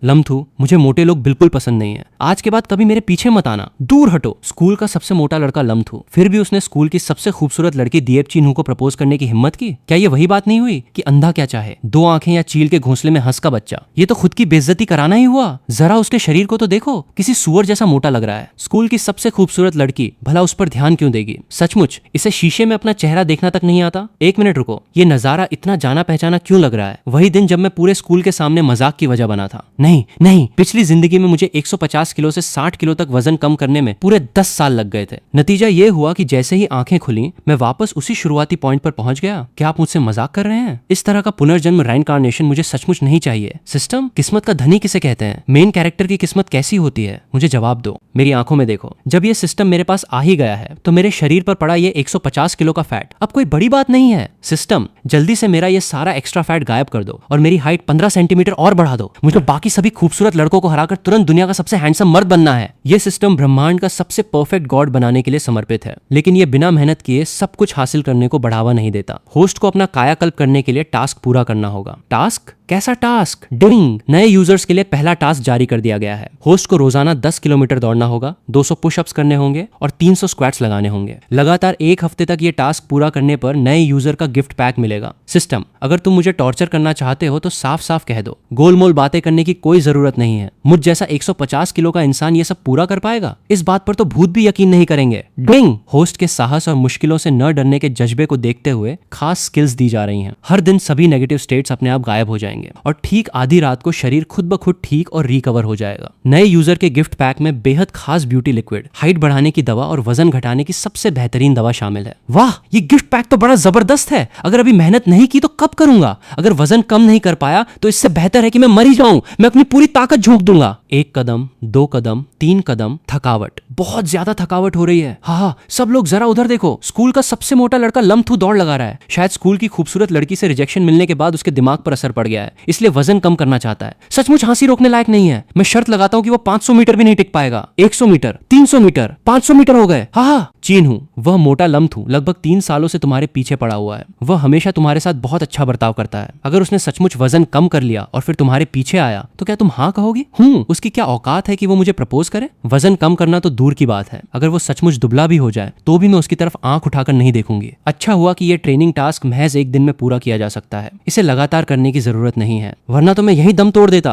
लम्थू, मुझे मोटे लोग बिल्कुल पसंद नहीं है। आज के बाद कभी मेरे पीछे मत आना, दूर हटो। स्कूल का सबसे मोटा लड़का लम्थू, फिर भी उसने स्कूल की सबसे खूबसूरत लड़की दिएपची नू को प्रपोज करने की हिम्मत की। क्या ये वही बात नहीं हुई कि अंधा क्या चाहे, दो आंखें या चील के घोंसले में हंस का बच्चा? ये तो खुद की बेइज्जती कराना ही हुआ। जरा उसके शरीर को तो देखो, किसी सुअर जैसा मोटा लग रहा है। स्कूल की सबसे खूबसूरत लड़की भला उस पर ध्यान क्यों देगी? सचमुच इसे शीशे में अपना चेहरा देखना तक नहीं आता? एक मिनट रुको, ये नजारा इतना जाना पहचाना क्यों लग रहा है? वही दिन जब मैं पूरे स्कूल के सामने मजाक की वजह बना था। नहीं नहीं, पिछली जिंदगी में मुझे 150 किलो से 60 किलो तक वजन कम करने में पूरे 10 साल लग गए थे। नतीजा ये हुआ कि जैसे ही आंखें खुली मैं वापस उसी शुरुआती पॉइंट पर पहुंच गया। क्या आप मुझसे मजाक कर रहे हैं? इस तरह का पुनर्जन्म राइनकार्नेशन मुझे सचमुच नहीं चाहिए। सिस्टम, किस्मत का धनी किसे कहते हैं? मेन कैरेक्टर की किस्मत कैसी होती है? मुझे जवाब दो, मेरी आंखों में देखो। जब ये सिस्टम मेरे पास आ ही गया है तो मेरे शरीर पर पड़ा ये 150 किलो का फैट अब कोई बड़ी बात नहीं है। सिस्टम, जल्दी से मेरा ये सारा एक्स्ट्रा फैट गायब कर दो और मेरी हाइट 15 सेंटीमीटर और बढ़ा दो। मुझे बाकी सभी खूबसूरत लड़कों को हराकर तुरंत दुनिया का सबसे हैंडसम मर्द बनना है। ये सिस्टम ब्रह्मांड का सबसे परफेक्ट गॉड बनाने के लिए समर्पित है, लेकिन ये बिना मेहनत किए सब कुछ हासिल करने को बढ़ावा नहीं देता। होस्ट को अपना कायाकल्प करने के लिए टास्क पूरा करना होगा। टास्क? कैसा टास्क? डिंग! नए यूजर्स के लिए पहला टास्क जारी कर दिया गया है। होस्ट को रोजाना 10 किलोमीटर दौड़ना होगा, 200 पुशअप्स करने होंगे और 300 स्क्वाट्स लगाने होंगे। लगातार 1 हफ्ते तक ये टास्क पूरा करने पर नए यूजर का गिफ्ट पैक मिलेगा। सिस्टम, अगर तुम मुझे टॉर्चर करना चाहते हो तो साफ साफ कह दो। गोलमोल बातें करने की कोई जरूरत नहीं है। मुझ जैसा 150 किलो का इंसान ये सब पूरा कर पाएगा? इस बात पर तो भूत भी यकीन नहीं करेंगे। डिंग! होस्ट के साहस और मुश्किलों से न डरने के जज्बे को देखते हुए खास स्किल्स दी जा रही हैं। हर दिन सभी नेगेटिव स्टेट्स अपने आप गायब हो जाएंगे और ठीक आधी रात को शरीर खुद ब खुद ठीक और रिकवर हो जाएगा। नए यूजर के गिफ्ट पैक में बेहद खास ब्यूटी लिक्विड, हाइट बढ़ाने की दवा और वजन घटाने की सबसे बेहतरीन दवा शामिल है। वाह, ये गिफ्ट पैक तो बड़ा जबरदस्त है। अगर अभी मेहनत नहीं की तो कब करूंगा? अगर वजन कम नहीं कर पाया तो इससे बेहतर है कि मैं मर ही जाऊं। मैं अपनी पूरी ताकत झोंक दूंगा। 1 कदम, 2 कदम, 3 कदम, थकावट, बहुत ज्यादा थकावट हो रही है। हाँ, सब लोग जरा उधर देखो। स्कूल का सबसे मोटा लड़का लम्थू दौड़ लगा रहा है। शायद स्कूल की खूबसूरत लड़की से रिजेक्शन मिलने के बाद उसके दिमाग पर असर पड़ गया है, इसलिए वजन कम करना चाहता है। सचमुच हंसी रोकने लायक नहीं है। मैं शर्त लगाता हूँ कि वो 500 मीटर भी नहीं टिक पाएगा। 100 मीटर, 300 मीटर, 500 मीटर हो गए। हाँ, चीन हूँ, वह मोटा लम्थू लगभग 3 सालों से तुम्हारे पीछे पड़ा हुआ है। वह हमेशा तुम्हारे साथ बहुत अच्छा बर्ताव करता है। अगर उसने सचमुच वजन कम कर लिया और फिर तुम्हारे पीछे आया तो क्या तुम हाँ कहोगी? उसकी क्या औकात है कि वो मुझे प्रपोज करे? वजन कम करना तो दूर की बात है, अगर वो सचमुच दुबला भी हो जाए तो भी मैं उसकी तरफ आंख उठाकर नहीं देखूंगी। अच्छा हुआ कि ये ट्रेनिंग टास्क महज 1 दिन में पूरा किया जा सकता है। इसे लगातार करने की जरूरत नहीं है, वरना तो मैं यही दम तोड़ देता।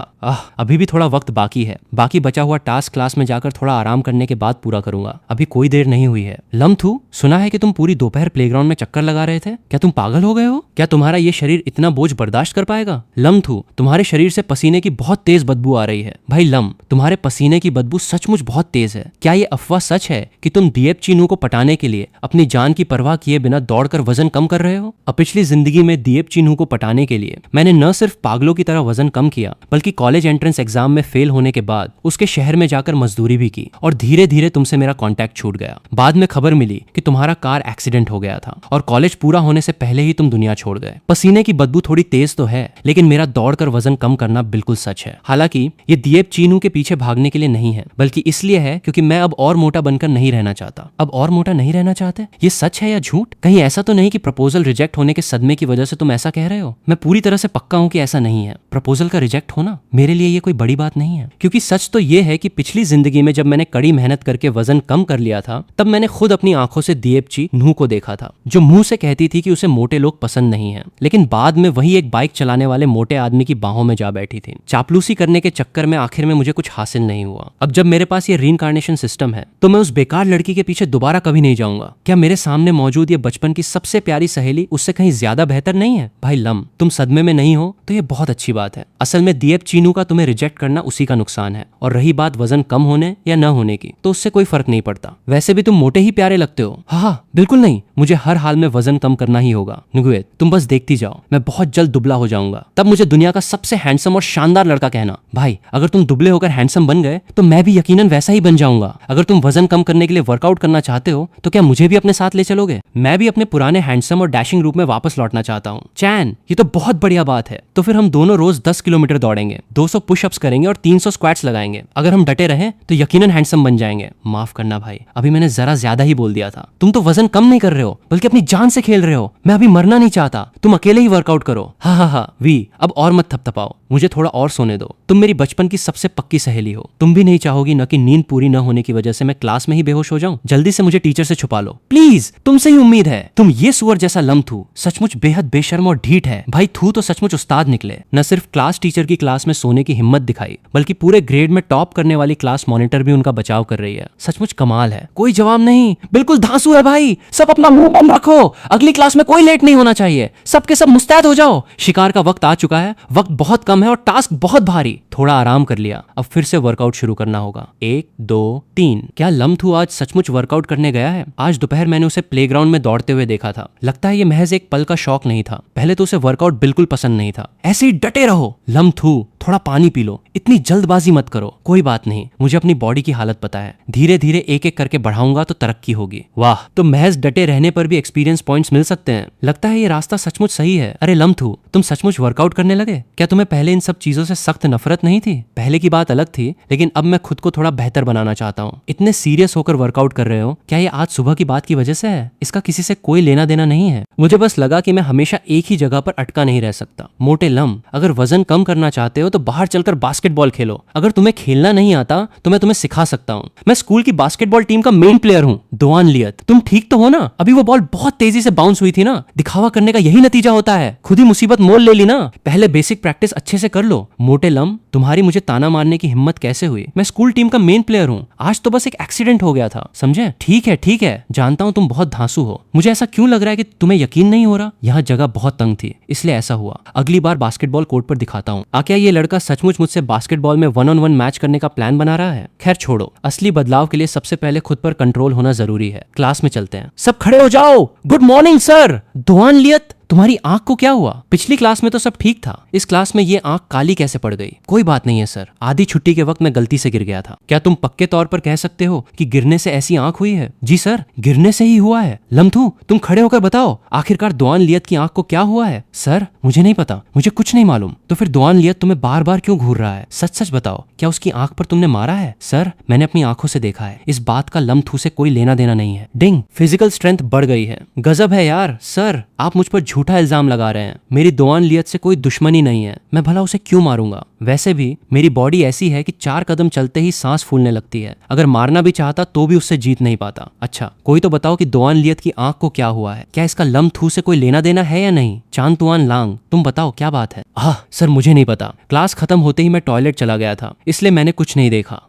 अभी भी थोड़ा वक्त बाकी है। बाकी बचा हुआ टास्क क्लास में जाकर थोड़ा आराम करने के बाद पूरा करूंगा। अभी कोई देर नहीं हुई है। लम्थू, सुना है कि तुम पूरी दोपहर प्लेग्राउंड में चक्कर लगा रहे थे। क्या तुम पागल हो गए हो? क्या तुम्हारा ये शरीर इतना बोझ बर्दाश्त कर पाएगा? लम्थू, तुम्हारे शरीर से पसीने की बहुत तेज बदबू आ रही है। भाई लम, तुम्हारे पसीने की बदबू सचमुच बहुत तेज है। क्या ये अफवाह सच है कि तुम दिएपची नू को पटाने के लिए अपनी जान की परवाह किए बिना दौड़कर वजन कम कर रहे हो? अब पिछली जिंदगी में दिएपची नू को पटाने के लिए मैंने न सिर्फ पागलों की तरह वजन कम किया, बल्कि कॉलेज एंट्रेंस एग्जाम में फेल होने के बाद उसके शहर में जाकर मजदूरी भी की और धीरे धीरे तुमसे मेरा कॉन्टैक्ट छूट गया। बाद में खबर मिली कि तुम्हारा कार एक्सीडेंट हो गया था और कॉलेज पूरा होने से पहले ही तुम दुनिया छोड़ गए। पसीने की बदबू थोड़ी तेज तो है, लेकिन मेरा दौड़कर वजन कम करना बिल्कुल सच है। हालांकि ये दिएपची नू के पीछे भागने के लिए नहीं है, बल्कि इसलिए है क्योंकि मैं अब और मोटा बनकर नहीं रहना चाहता। अब और मोटा नहीं रहना चाहते? ये सच है या झूठ? कहीं ऐसा तो नहीं कि प्रपोजल रिजेक्ट होने के सदमे की वजह से तुम ऐसा कह रहे हो? मैं पूरी तरह से पक्का हूं कि ऐसा नहीं है। प्रपोजल का रिजेक्ट होना मेरे लिए ये कोई बड़ी बात नहीं है, क्योंकि सच तो ये है कि पिछली जिंदगी में जब मैंने कड़ी मेहनत करके वजन कम कर लिया था, तब मैंने खुद अपनी आंखों से दिएपची नू को देखा था, जो मुंह से कहती थी कि उसे मोटे लोग पसंद नहीं है, लेकिन बाद में वही एक बाइक चलाने वाले मोटे आदमी की बाहों में जा बैठी थी। चापलूसी करने के चक्कर में आखिर में मुझे कुछ हासिल नहीं हुआ। अब जब मेरे पास ये रीइंकार्नेशन सिस्टम है तो मैं उस बेकार लड़की के पीछे दोबारा कभी नहीं जाऊंगा। क्या मेरे सामने मौजूद ये बचपन की सबसे प्यारी सहेली उससे कहीं ज्यादा बेहतर नहीं है? भाई लम, तुम सदमे में नहीं हो तो ये बहुत अच्छी बात है। असल में दिएपची नू का तुम्हें रिजेक्ट करना उसी का नुकसान है, और रही बात वजन कम होने या न होने की, तो उससे कोई फर्क नहीं पड़ता। वैसे भी तुम मोटे ही प्यारे लगते हो। हाँ, बिल्कुल नहीं, मुझे हर हाल में वजन कम करना ही होगा। नुगुएत, तुम बस देखती जाओ, मैं बहुत जल्द दुबला हो जाऊंगा, तब मुझे दुनिया का सबसे हैंडसम और शानदार लड़का कहना। भाई, अगर तुम दुबले होकर हैंडसम बन गए तो मैं भी यकीनन वैसा ही बन जाऊंगा। अगर तुम वजन कम करने के लिए वर्कआउट करना चाहते हो तो क्या मुझे भी अपने साथ ले चलोगे? मैं भी अपने पुराने हैंडसम और डैशिंग रूप में वापस लौटना चाहता हूँ। चैन, ये तो बहुत बढ़िया बात है। तो फिर हम दोनों रोज 10 किलोमीटर दौड़ेंगे, 200 पुशअप्स करेंगे और 300 स्क्वाट्स लगाएंगे। अगर हम डटे रहे तो यकीनन हैंडसम बन जाएंगे। माफ करना भाई, अभी मैंने जरा ज्यादा ही बोल दिया था। तुम तो वजन कम नहीं कर रहे हो, बल्कि अपनी जान से खेल रहे हो। मैं अभी मरना नहीं चाहता, तुम अकेले ही वर्कआउट करो। हाँ वी, अब और मत थपथपाओ, मुझे थोड़ा और सोने दो। तुम मेरी बचपन की सबसे पक्की सहेली हो। तुम भी नहीं चाहोगी न कि नींद पूरी न होने की वजह से मैं क्लास में ही बेहोश हो जाऊं। जल्दी से मुझे टीचर से छुपा लो प्लीज, तुमसे ही उम्मीद है। तुम ये सुअर जैसा लम्थू सचमुच बेहद बेशर्म और ढीठ है। भाई थू तो सचमुच उस्ताद निकले। न सिर्फ क्लास टीचर की क्लास में सोने की हिम्मत दिखाई, बल्कि पूरे ग्रेड में टॉप करने वाली क्लास मॉनिटर भी उनका बचाव कर रही है। सचमुच कमाल है। कोई जवाब नहीं, बिल्कुल धांसू है भाई। सब अपना मुंह बंद रखो, अगली क्लास में कोई लेट नहीं होना चाहिए। सबके सब मुस्तैद हो जाओ। शिकार का वक्त आ चुका है, वक्त बहुत कम है और टास्क बहुत भारी। थोड़ा आराम कर लिया, अब फिर से वर्कआउट शुरू करना होगा। 1 2 3। क्या लम्थू आज सचमुच वर्कआउट करने गया है? आज दोपहर मैंने उसे प्लेग्राउंड में दौड़ते हुए देखा था। लगता है ये महज एक पल का शौक नहीं था। पहले तो उसे वर्कआउट बिल्कुल पसंद नहीं था। ऐसे ही डटे रहो। लम्थू थोड़ा पानी पी लो, इतनी जल्दबाजी मत करो। कोई बात नहीं, मुझे अपनी बॉडी की हालत पता है। धीरे धीरे एक एक करके बढ़ाऊंगा तो तरक्की होगी। वाह, तो महज डटे रहने पर भी एक्सपीरियंस पॉइंट्स मिल सकते हैं। लगता है ये रास्ता सचमुच सही है। अरे लम्थू, तुम सचमुच वर्कआउट करने लगे? क्या तुम्हें पहले इन सब चीजों से सख्त नफरत नहीं थी? पहले की बात अलग थी, लेकिन अब मैं खुद को थोड़ा बेहतर बनाना चाहता हूँ। इतने सीरियस होकर वर्कआउट कर रहे हो, क्या ये आज सुबह की बात की वजह से है? इसका किसी से कोई लेना देना नहीं है। मुझे बस लगा कि मैं हमेशा एक ही जगह पर अटका नहीं रह सकता। मोटे लम, अगर वजन कम करना चाहते हो तो बाहर चलकर बास्केटबॉल खेलो। अगर तुम्हें खेलना नहीं आता तो मैं तुम्हें सिखा सकता हूँ। मैं स्कूल की बास्केटबॉल टीम का मेन प्लेयर हूँ। दुआन लियत, तुम ठीक तो हो ना? अभी वो बॉल बहुत तेजी से बाउंस हुई थी ना। दिखावा करने का यही नतीजा होता है। खुद ही मुसीबत मोल ले ली ना। पहले बेसिक प्रैक्टिस अच्छे से कर लो। मोटे लम, तुम्हारी मुझे ताना मारने की हिम्मत कैसे हुई? मैं स्कूल टीम का मेन प्लेयर हूँ। आज तो बस एक एक्सीडेंट हो गया था, समझे? ठीक है, जानता हूँ तुम बहुत धांसू हो। मुझे ऐसा क्यों लग रहा है कि तुम्हें यकीन नहीं हो रहा? यहाँ जगह बहुत तंग थी, इसलिए ऐसा हुआ। अगली बार बास्केटबॉल कोर्ट पर दिखाता हूँ। क्या ये लड़का सचमुच मुझसे बास्केटबॉल में 1-on-1 मैच करने का प्लान बना रहा है? खैर छोड़ो, असली बदलाव के लिए सबसे पहले खुद पर कंट्रोल होना जरूरी है। क्लास में चलते हैं। सब खड़े हो जाओ। Good morning sir. दुआन लियत, तुम्हारी आंख को क्या हुआ? पिछली क्लास में तो सब ठीक था, इस क्लास में ये आंख काली कैसे पड़ गई? कोई बात नहीं है सर, आधी छुट्टी के वक्त मैं गलती से गिर गया था। क्या तुम पक्के तौर पर कह सकते हो कि गिरने से ऐसी आंख हुई है? जी सर, गिरने से ही हुआ है। लम्थू, तुम खड़े होकर बताओ, आखिरकार दुआन लियत की आंख को क्या हुआ है? सर मुझे नहीं पता, मुझे कुछ नहीं मालूम। तो फिर दुआन लियत तुम्हें बार बार क्यों घूर रहा है? सच सच बताओ, क्या उसकी आंख पर तुमने मारा है? सर मैंने अपनी आंखों से देखा है। इस बात का लम्थू से कोई लेना देना नहीं है। डिंग, फिजिकल स्ट्रेंथ बढ़ गई है। गजब है यार। सर आप मुझ पर झूठा इल्जाम लगा रहे हैं। मेरी दुआन लियत से कोई दुश्मनी नहीं है। मैं भला उसे क्यों मारूंगा? वैसे भी मेरी बॉडी ऐसी है कि 4 कदम चलते ही सांस फूलने लगती है। अगर मारना भी चाहता तो भी उससे जीत नहीं पाता। अच्छा कोई तो बताओ कि दुआन लियत की आंख को क्या हुआ है? क्या इसका लम्थू से कोई लेना देना है या नहीं? चांद तुआन लांग, तुम बताओ क्या बात है? सर मुझे नहीं पता। क्लास खत्म होते ही मैं टॉयलेट चला गया था, इसलिए मैंने कुछ नहीं देखा।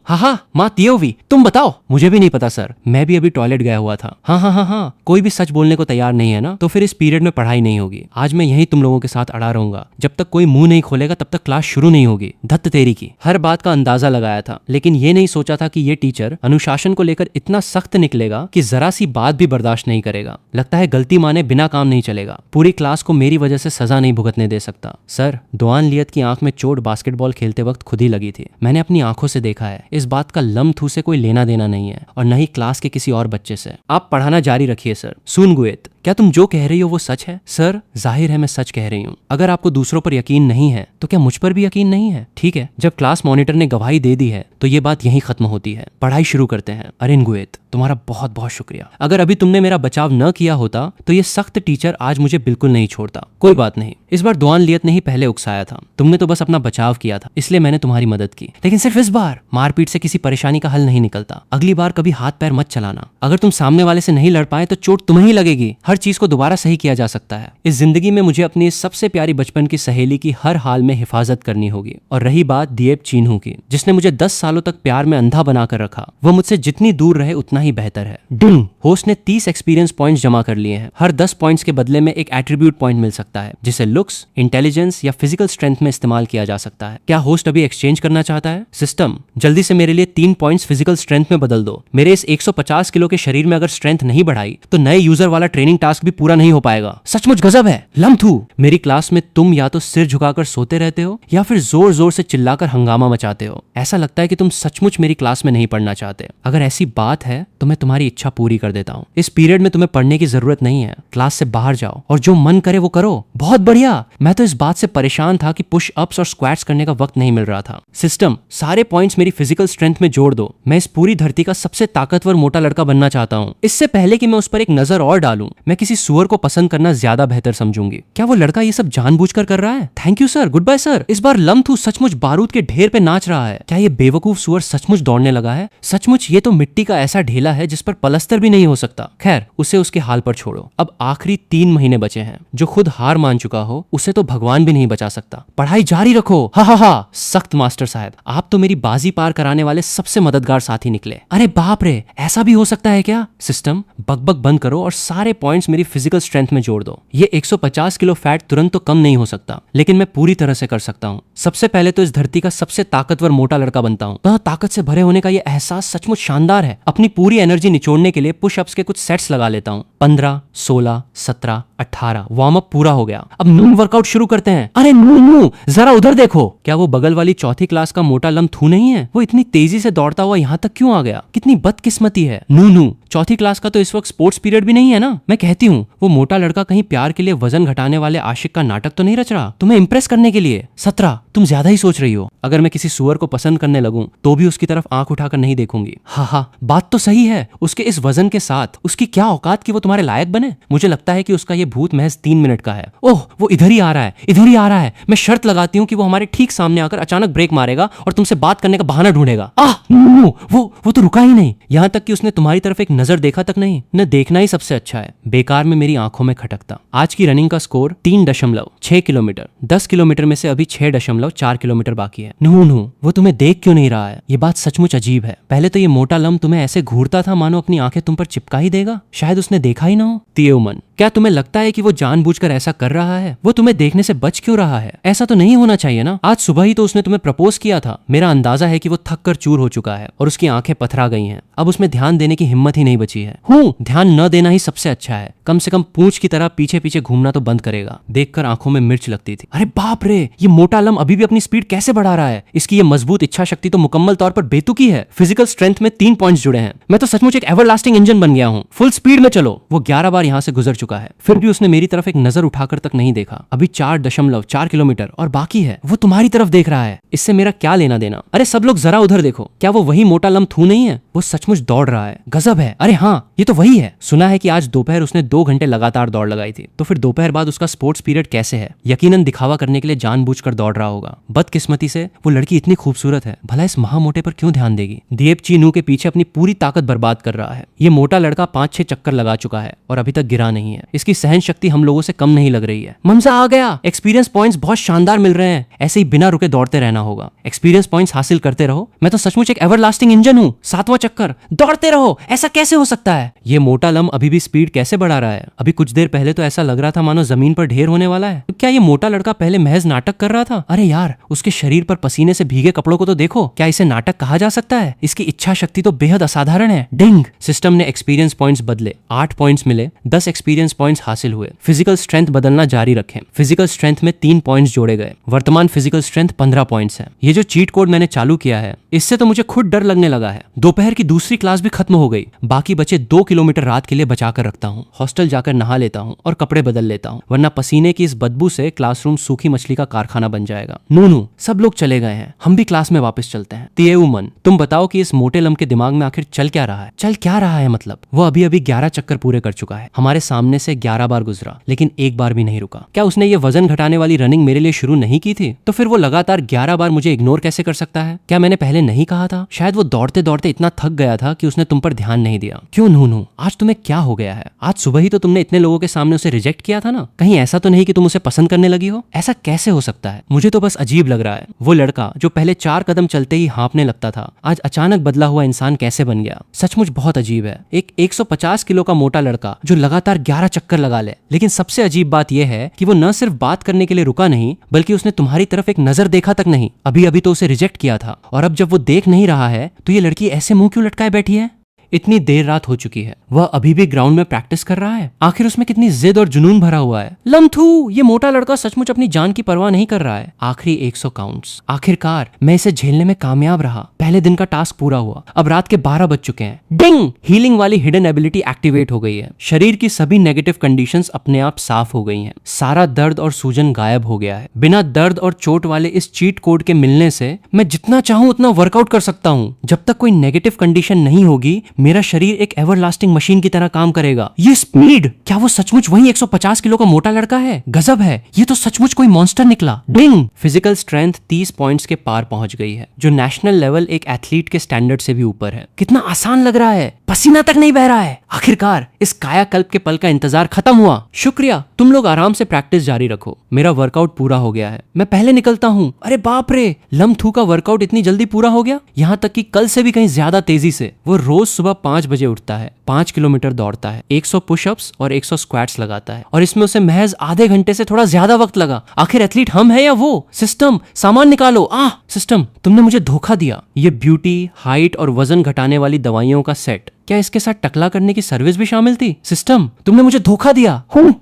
हाँ माँ तियोवी, तुम बताओ। मुझे भी नहीं पता सर, मैं भी अभी टॉयलेट गया हुआ था। हाँ, कोई भी सच बोलने को तैयार नहीं है ना, तो फिर इस पीरियड में पढ़ाई नहीं होगी। आज मैं यही तुम लोगों के साथ अड़ा रहूंगा। जब तक कोई मुंह नहीं खोलेगा तब तक क्लास शुरू नहीं होगी। धत्त तेरी की। हर बात का अंदाजा लगाया था, लेकिन ये नहीं सोचा था कि ये टीचर अनुशासन को लेकर इतना सख्त निकलेगा कि जरा सी बात भी बर्दाश्त नहीं करेगा। लगता है गलती माने बिना काम नहीं चलेगा। पूरी क्लास को मेरी वजह से सजा नहीं भुगतने दे सकता। सर दुआन लियत की आंख में चोट बास्केटबॉल खेलते वक्त खुद ही लगी थी। मैंने अपनी आंखों से देखा है। इस बात का लम्थू से कोई लेना देना नहीं है, और न ही क्लास के किसी और बच्चे से। आप पढ़ाना जारी रखिए सर। सुनगुएत, क्या तुम जो कह रही हो वो सच है? सर जाहिर है मैं सच कह रही हूँ। अगर आपको दूसरों पर यकीन नहीं है तो क्या मुझ पर भी यकीन नहीं है? ठीक है, जब क्लास मॉनिटर ने गवाही दे दी है तो ये बात यहीं खत्म होती है। पढ़ाई शुरू करते हैं। अरिनगुएत, तुम्हारा बहुत बहुत शुक्रिया। अगर अभी तुमने मेरा बचाव न किया होता तो ये सख्त टीचर आज मुझे बिल्कुल नहीं छोड़ता। कोई बात नहीं, इस बार दुआन लियत ने ही पहले उकसाया था। तुमने तो बस अपना बचाव किया था, इसलिए मैंने तुम्हारी मदद की। लेकिन सिर्फ इस बार मारपीट से किसी परेशानी का हल नहीं निकलता। अगली बार कभी हाथ पैर मत चलाना। अगर तुम सामने वाले से नहीं लड़ पाए तो चोट तुम्हें ही लगेगी। हर चीज को दोबारा सही किया जा सकता है। इस जिंदगी में मुझे अपनी सबसे प्यारी बचपन की सहेली की हर हाल में हिफाजत करनी होगी। और रही बात दिएप चीनहू की, जिसने मुझे 10 सालों तक प्यार में अंधा बनाकर रखा, वो मुझसे जितनी दूर रहे उतना ही बेहतर है। डिंग, होस्ट ने 30 एक्सपीरियंस पॉइंट्स जमा कर लिए हैं। हर 10 पॉइंट्स के बदले में एक एट्रीब्यूट पॉइंट मिल सकता है, जिसे लुक्स, इंटेलिजेंस या फिजिकल स्ट्रेंथ में इस्तेमाल किया जा सकता है। क्या होस्ट अभी एक्सचेंज करना चाहता है? सिस्टम, जल्दी से मेरे लिए 3 पॉइंट्स फिजिकल स्ट्रेंथ में बदल दो। मेरे इस 150 किलो के शरीर में अगर स्ट्रेंथ नहीं बढ़ाई तो नए यूजर वाला ट्रेनिंग टास्क भी पूरा नहीं हो पाएगा। सचमुच गजब है। लम्थू, मेरी क्लास में तुम या तो सिर झुकाकर सोते रहते हो या फिर जोर जोर से चिल्लाकर हंगामा मचाते हो। ऐसा लगता है कि तुम सचमुच मेरी क्लास में नहीं पढ़ना चाहते। अगर ऐसी बात है तो मैं तुम्हारी इच्छा पूरी कर देता हूँ। इस पीरियड में तुम्हें पढ़ने की जरूरत नहीं है। क्लास से बाहर जाओ और जो मन करे वो करो। बहुत बढ़िया। मैं तो इस बात से परेशान था कि पुश अप्स और स्क्वाट्स करने का वक्त नहीं मिल रहा था। सिस्टम, सारे पॉइंट्स मेरी फिजिकल स्ट्रेंथ में जोड़ दो। मैं इस पूरी धरती का सबसे ताकतवर मोटा लड़का बनना चाहता हूँ। इससे पहले कि मैं उस पर एक नजर और डालूं, मैं किसी सुअर को पसंद करना ज्यादा बेहतर समझूंगी। क्या वो लड़का ये सब जानबूझकर कर रहा है? Thank you sir, good bye sir. इस बार लम्थू सचमुच बारूद के ढेर पे नाच रहा है। क्या ये बेवकूफ सुअर सचमुच दौड़ने लगा है? सचमुच ये तो मिट्टी का ऐसा ढेला है जिस पर पलस्तर भी नहीं हो सकता। खैर, उसे उसके हाल पर छोड़ो। अब आखिरी 3 महीने बचे हैं। जो खुद हार मान चुका हो उसे तो भगवान भी नहीं बचा सकता। पढ़ाई जारी रखो। हा हा हा। सख्त मास्टर साहब, आप तो मेरी बाजी पार कराने वाले सबसे मददगार साथी निकले। अरे बाप रे, ऐसा भी हो सकता है क्या? सिस्टम, बकबक बंद करो और सारे पॉइंट्स मेरी फिजिकल स्ट्रेंथ में जोड़ दो। ये 150 किलो फैट तुरंत तो कम नहीं हो सकता, लेकिन मैं पूरी तरह से कर सकता हूँ। सबसे पहले तो इस धरती का सबसे ताकतवर मोटा लड़का बनता हूँ। वह ताकत से भरे होने का ये एहसास सचमुच शानदार है। अपनी पूरी एनर्जी निचोड़ने के लिए पुशअप्स के कुछ सेट्स लगा लेता हूँ। 15, 16, 17, 18 वार्म अप पूरा हो गया। अब नून वर्कआउट शुरू करते हैं। अरे नू, जरा उधर देखो। क्या वो बगल वाली चौथी क्लास का मोटा लम्थू नहीं है? वो इतनी तेजी से दौड़ता हुआ यहाँ तक क्यों आ गया? कितनी बदकिस्मती है। नू, चौथी क्लास का तो इस वक्त स्पोर्ट्स पीरियड भी नहीं है ना। मैं कहती हूँ वो मोटा लड़का कहीं प्यार के लिए वजन घटाने वाले आशिक का नाटक तो नहीं रच रहा तुम्हें इम्प्रेस करने के लिए। 17, तुम ज्यादा ही सोच रही हो। अगर मैं किसी सुअर को पसंद करने लगूं तो भी उसकी तरफ आंख उठाकर नहीं देखूंगी। हा, बात तो सही है। उसके इस वजन के साथ उसकी क्या औकात कि वो तुम्हारे लायक बने। मुझे लगता है कि उसका ये भूत महज 3 मिनट का है। ओह, वो इधर ही आ रहा है, इधर ही आ रहा है। मैं शर्त लगाती हूँ कि वो हमारे ठीक सामने आकर अचानक ब्रेक मारेगा और तुमसे बात करने का बहाना ढूंढेगा। वो तो रुका ही नहीं। यहाँ तक कि उसने तुम्हारी तरफ एक नजर देखा तक नहीं। न देखना ही सबसे अच्छा है। बेकार में मेरी आंखों में खटकता। आज की रनिंग का स्कोर 3.6 किलोमीटर। 10 किलोमीटर में से अभी 6.4 किलोमीटर बाकी है। नू, वो तुम्हें देख क्यों नहीं रहा है? ये बात सचमुच अजीब है। पहले तो ये मोटा लम तुम्हें ऐसे घूरता था मानो अपनी आंखें तुम पर चिपका ही देगा। शायद उसने देखा ही ना हो। तियोमन, क्या तुम्हें लगता है कि वो जानबूझकर ऐसा कर रहा है? वो तुम्हें देखने से बच क्यों रहा है? ऐसा तो नहीं होना चाहिए ना। आज सुबह ही तो उसने तुम्हें प्रपोज किया था। मेरा अंदाजा है कि वो थक कर चूर हो चुका है और उसकी आंखें पथरा गई हैं। अब उसमें ध्यान देने की हिम्मत ही नहीं बची है। ध्यान न देना ही सबसे अच्छा है। कम से कम पूंछ की तरह पीछे पीछे घूमना तो बंद करेगा। देखकर आंखों में मिर्च लगती थी। अरे बाप रे, ये मोटा लम अभी भी अपनी स्पीड कैसे बढ़ा रहा है? इसकी ये मजबूत इच्छा शक्ति तो मुकम्मल तौर पर बेतुकी है। फिजिकल स्ट्रेंथ में 3 पॉइंट्स जुड़े हैं। मैं तो सचमुच एक एवरलास्टिंग इंजन बन गया हूँ। फुल स्पीड में चलो। वो 11 बार यहाँ से गुजर चुका है, फिर भी उसने मेरी तरफ एक नजर उठाकर तक नहीं देखा। अभी 4.4 किलोमीटर और बाकी है। वो तुम्हारी तरफ देख रहा है। इससे मेरा क्या लेना देना? अरे सब लोग जरा उधर देखो। क्या वो वही मोटा लम्थू नहीं है? वो सचमुच दौड़ रहा है। गजब है। अरे हाँ, ये तो वही है। सुना है कि आज दोपहर उसने 2 घंटे लगातार दौड़ लगाई थी। तो फिर दोपहर बाद उसका स्पोर्ट्स पीरियड कैसे है? यकीनन दिखावा करने के लिए जानबूझकर दौड़ रहा होगा। बदकिस्मती से वो लड़की इतनी खूबसूरत है, भला इस महामोटे पर क्यों ध्यान देगी? दिएपची नू के पीछे अपनी पूरी ताकत बर्बाद कर रहा है। ये मोटा लड़का 5-6 चक्कर लगा चुका है और अभी तक गिरा नहीं है। इसकी सहन शक्ति हम लोगों से कम नहीं लग रही है। ममजा आ गया। एक्सपीरियंस पॉइंट्स बहुत शानदार मिल रहे हैं। ऐसे ही बिना रुके दौड़ते रहना होगा। एक्सपीरियंस पॉइंट्स हासिल करते रहो। मैं तो सचमुच एक एवरलास्टिंग इंजन हूँ। 7वां चक्कर। दौड़ते रहो। ऐसा कैसे हो सकता है? ये मोटा लम अभी भी स्पीड कैसे बढ़ा रहा है? अभी कुछ देर पहले तो ऐसा लग रहा था मानो जमीन पर ढेर होने वाला है। तो क्या ये मोटा लड़का पहले महज नाटक कर रहा था? अरे यार, उसके शरीर पर पसीने से भीगे कपड़ों को तो देखो। क्या इसे नाटक कहा जा सकता है? इसकी इच्छा शक्ति तो बेहद असाधारण है। डिंग। सिस्टम ने एक्सपीरियंस पॉइंट्स बदले। 8 पॉइंट्स मिले। 10 एक्सपीरियंस पॉइंट्स हासिल हुए। फिजिकल स्ट्रेंथ बदलना जारी रखें। फिजिकल स्ट्रेंथ में 3 पॉइंट्स जोड़े गए। वर्तमान फिजिकल स्ट्रेंथ 15 पॉइंट्स है। ये जो चीट कोड मैंने चालू किया है, इससे तो मुझे खुद डर लगने लगा है। दोपहर की दूसरी क्लास भी खत्म हो गई। बाकी बचे 2 किलोमीटर रात के लिए बचा कर रखता हूँ। हॉस्टल जाकर नहा लेता हूँ और कपड़े बदल लेता हूँ, वरना पसीने की इस बदबू से क्लासरूम सूखी मछली का कारखाना बन जाएगा। नू, सब लोग चले गए हैं। हम भी क्लास में वापस चलते हैं। तिएउमन, तुम बताओ कि इस मोटे लम के दिमाग में आखिर चल क्या रहा है? चल क्या रहा है मतलब? वो अभी 11 चक्कर पूरे कर चुका है। हमारे सामने से 11 बार गुजरा, लेकिन एक बार भी नहीं रुका। क्या उसने ये वजन घटाने वाली रनिंग मेरे लिए शुरू नहीं की थी? तो फिर वो लगातार 11 बार मुझे इग्नोर कैसे कर सकता है? क्या मैंने पहले नहीं कहा था? शायद वो दौड़ते दौड़ते इतना थक गया था कि उसने तुम पर ध्यान नहीं दिया। क्यों नू, आज तुम्हें क्या हो गया है? आज सुबह ही तो तुमने इतने लोगों के सामने उसे रिजेक्ट किया था ना। कहीं ऐसा तो नहीं कि तुम उसे पसंद करने लगी हो? ऐसा कैसे हो सकता है? मुझे तो बस अजीब लग रहा है। वो लड़का जो पहले 4 कदम चलते ही हाँफने लगता था, आज अचानक बदला हुआ इंसान कैसे बन गया? सचमुच बहुत अजीब है। एक 150 किलो का मोटा लड़का जो लगातार 11 चक्कर लगा ले। लेकिन सबसे अजीब बात यह है कि वो न सिर्फ बात करने के लिए रुका नहीं, बल्कि उसने तुम्हारी तरफ एक नजर देखा तक नहीं। अभी अभी तो उसे रिजेक्ट किया था, और अब जब वो देख नहीं रहा है तो ये लड़की ऐसे मुंह क्यों लटकाए बैठी है? इतनी देर रात हो चुकी है, वह अभी भी ग्राउंड में प्रैक्टिस कर रहा है। आखिर उसमें कितनी जिद और जुनून भरा हुआ है। लम्थू, ये मोटा लड़का सचमुच अपनी जान की परवाह नहीं कर रहा है। आखिरी 100 काउंट्स। आखिरकार मैं इसे झेलने में कामयाब रहा। पहले पहले दिन का टास्क पूरा हुआ। अब रात के 12 बज चुके हैं। डिंग! हीलिंग वाली हिडन एबिलिटी एक्टिवेट हो गई है। शरीर की सभी नेगेटिव कंडीशंस अपने आप साफ हो गई हैं। सारा दर्द और सूजन गायब हो गया है। बिना दर्द और चोट वाले इस चीट कोड के मिलने से मैं जितना चाहूं उतना वर्कआउट कर सकता हूं। जब तक कोई नेगेटिव कंडीशन नहीं होगी, मेरा शरीर एक एवरलास्टिंग मशीन की तरह काम करेगा। ये स्पीड! क्या वो सचमुच वही 150 किलो का मोटा लड़का है? गजब है, ये तो सचमुच कोई मॉन्स्टर निकला। डिंग! फिजिकल स्ट्रेंथ 30 पॉइंट्स के पार पहुंच गई है, जो नेशनल लेवल एक एथलीट के स्टैंडर्ड से भी ऊपर है। कितना आसान लग रहा है, पसीना तक नहीं बह रहा है। आखिरकार इस कायाकल्प के पल का इंतजार खत्म हुआ। शुक्रिया, तुम लोग आराम से प्रैक्टिस जारी रखो। मेरा वर्कआउट पूरा हो गया है, मैं पहले निकलता हूँ। अरे बाप रे, लम्थू का वर्कआउट इतनी जल्दी पूरा हो गया, यहाँ तक कि कल से भी कहीं ज्यादा तेजी से। वो रोज सुबह 5 बजे उठता है, 5 किलोमीटर दौड़ता है, 100 पुशअप्स और 100 स्क्वाट्स लगाता है, और इसमें उसे महज आधे घंटे से थोड़ा ज्यादा वक्त लगा। आखिर एथलीट हम है या वो? सिस्टम, सामान निकालो। सिस्टम, तुमने मुझे धोखा दिया। ये ब्यूटी, हाइट और वजन घटाने वाली दवाइयों का सेट, क्या इसके साथ टकला करने की सर्विस भी शामिल थी? सिस्टम, तुमने मुझे धोखा दिया।